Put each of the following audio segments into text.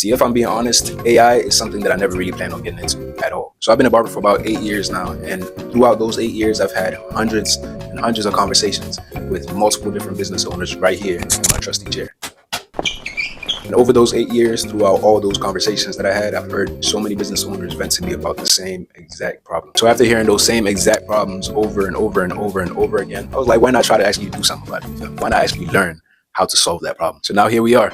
See, if I'm being honest, AI is something that I never really planned on getting into at all. So I've been a barber for about 8 years now, and throughout those 8 years, I've had hundreds and hundreds of conversations with multiple different business owners right here in my trusty chair. And over those 8 years, throughout all those conversations that I had, I've heard so many business owners vent to me about the same exact problem. So after hearing those same exact problems over and over and over and over again, I was like, why not try to actually do something about it? Why not actually learn how to solve that problem? So now here we are.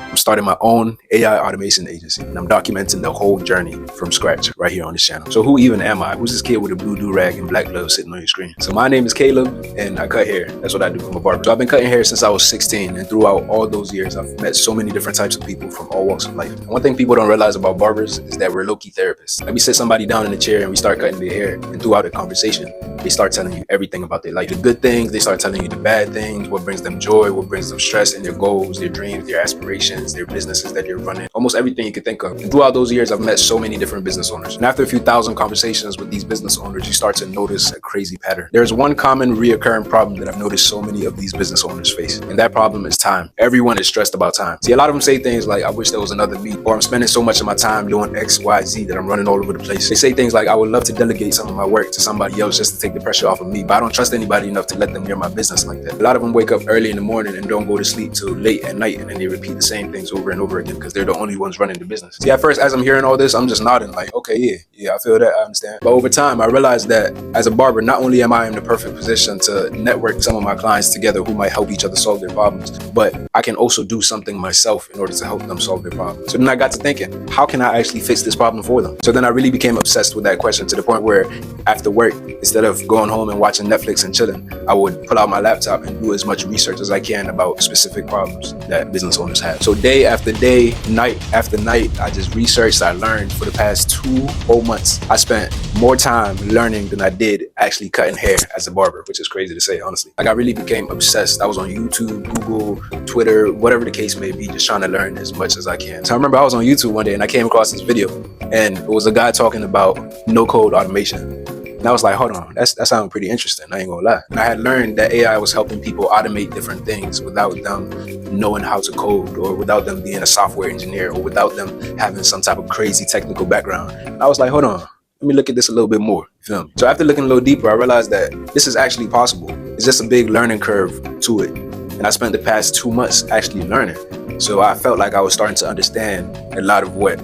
I'm starting my own AI automation agency, and I'm documenting the whole journey from scratch right here on this channel. So who even am I? Who's this kid with a blue do-rag and black gloves sitting on your screen? So my name is Caleb, and I cut hair. That's what I do. I'm a barber. So I've been cutting hair since I was 16, and throughout all those years, I've met so many different types of people from all walks of life. And one thing people don't realize about barbers is that we're low-key therapists. Like, we sit somebody down in a chair and we start cutting their hair, and throughout the conversation, they start telling you everything about their life. The good things, they start telling you the bad things, what brings them joy, what brings them stress, and their goals, their dreams, their aspirations, their businesses that you're running, almost everything you could think of. And throughout those years, I've met so many different business owners. And after a few thousand conversations with these business owners, you start to notice a crazy pattern. There's one common reoccurring problem that I've noticed so many of these business owners face, and that problem is time. Everyone is stressed about time. See, a lot of them say things like, I wish there was another me, or I'm spending so much of my time doing X, Y, Z that I'm running all over the place. They say things like, I would love to delegate some of my work to somebody else just to take the pressure off of me, but I don't trust anybody enough to let them near my business like that. A lot of them wake up early in the morning and don't go to sleep till late at night, and then they repeat the same things over and over again because they're the only ones running the business. See, at first, as I'm hearing all this, I'm just nodding like, okay, yeah, I feel that, I understand. But over time, I realized that as a barber, not only am I in the perfect position to network some of my clients together who might help each other solve their problems, but I can also do something myself in order to help them solve their problems. So then I got to thinking, how can I actually fix this problem for them? So then I really became obsessed with that question, to the point where after work, instead of going home and watching Netflix and chilling, I would pull out my laptop and do as much research as I can about specific problems that business owners have. So day after day, night after night, I just researched, I learned. For the past 2 whole months, I spent more time learning than I did actually cutting hair as a barber, which is crazy to say, honestly. Like, I really became obsessed. I was on YouTube, Google, Twitter, whatever the case may be, just trying to learn as much as I can. So I remember I was on YouTube one day and I came across this video, and it was a guy talking about no-code automation. And I was like, hold on, that sounds pretty interesting, I ain't gonna lie. And I had learned that AI was helping people automate different things without them knowing how to code, or without them being a software engineer, or without them having some type of crazy technical background. And I was like, hold on, let me look at this a little bit more, you feel me? So after looking a little deeper, I realized that this is actually possible. It's just a big learning curve to it. And I spent the past 2 months actually learning. So I felt like I was starting to understand a lot of what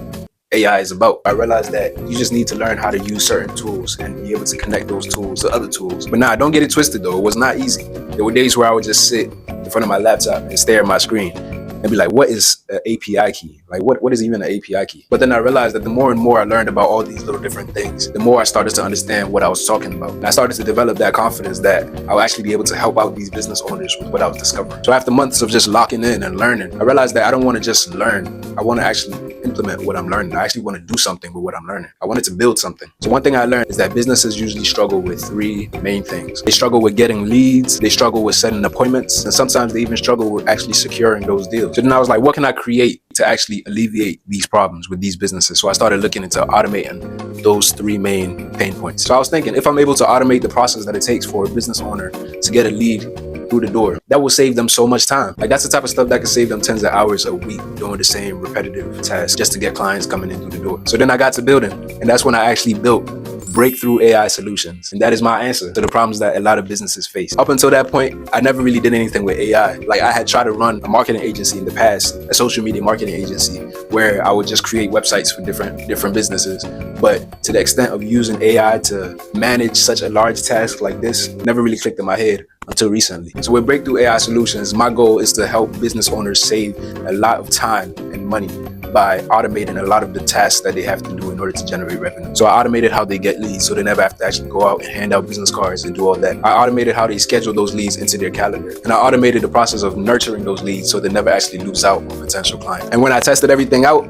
AI is about. I realized that you just need to learn how to use certain tools and be able to connect those tools to other tools. But nah, don't get it twisted though. It was not easy. There were days where I would just sit in front of my laptop and stare at my screen and be like, what is an API key? Like, what is even an API key? But then I realized that the more and more I learned about all these little different things, the more I started to understand what I was talking about. And I started to develop that confidence that I'll actually be able to help out these business owners with what I was discovering. So after months of just locking in and learning, I realized that I don't want to just learn. I want to actually implement what I'm learning. I actually want to do something with what I'm learning. I wanted to build something. So one thing I learned is that businesses usually struggle with 3 main things. They struggle with getting leads, they struggle with setting appointments, and sometimes they even struggle with actually securing those deals. So then I was like, what can I create to actually alleviate these problems with these businesses? So I started looking into automating those 3 main pain points. So I was thinking, if I'm able to automate the process that it takes for a business owner to get a lead through the door, that will save them so much time. Like, that's the type of stuff that can save them tens of hours a week doing the same repetitive tasks just to get clients coming in through the door. So then I got to building, and that's when I actually built breakthrough AI solutions. And that is my answer to the problems that a lot of businesses face. Up until that point, I never really did anything with AI. Like, I had tried to run a marketing agency in the past, a social media marketing agency, where I would just create websites for different businesses. But to the extent of using AI to manage such a large task like this, never really clicked in my head until recently. So with Breakthrough AI Solutions, my goal is to help business owners save a lot of time and money by automating a lot of the tasks that they have to do in order to generate revenue. So I automated how they get leads, so they never have to actually go out and hand out business cards and do all that. I automated how they schedule those leads into their calendar. And I automated the process of nurturing those leads so they never actually lose out on potential clients. And when I tested everything out,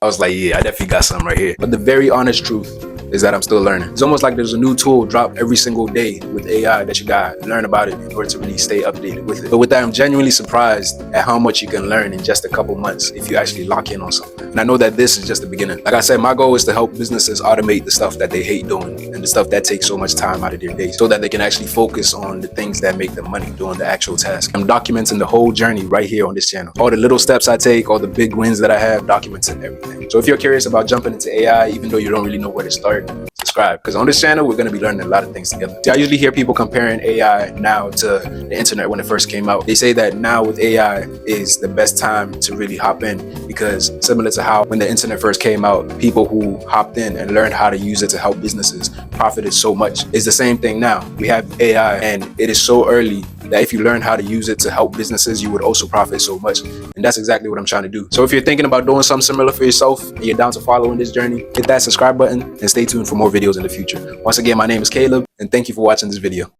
I was like, yeah, I definitely got something right here. But the very honest truth is that I'm still learning. It's almost like there's a new tool drop every single day with AI that you gotta learn about it in order to really stay updated with it. But with that, I'm genuinely surprised at how much you can learn in just a couple months if you actually lock in on something. And I know that this is just the beginning. Like I said, my goal is to help businesses automate the stuff that they hate doing and the stuff that takes so much time out of their day so that they can actually focus on the things that make them money doing the actual task. I'm documenting the whole journey right here on this channel. All the little steps I take, all the big wins that I have, documenting everything. So if you're curious about jumping into AI, even though you don't really know where to start, subscribe, because on this channel we're going to be learning a lot of things together. See, I usually hear people comparing AI now to the internet when it first came out. They say that now with AI is the best time to really hop in, because similar to how when the internet first came out, people who hopped in and learned how to use it to help businesses profited so much. It's the same thing now. We have AI and it is so early that if you learn how to use it to help businesses, you would also profit so much. And that's exactly what I'm trying to do. So if you're thinking about doing something similar for yourself and you're down to follow in this journey, hit that subscribe button and stay tuned for more videos in the future. Once again, my name is Caleb and thank you for watching this video.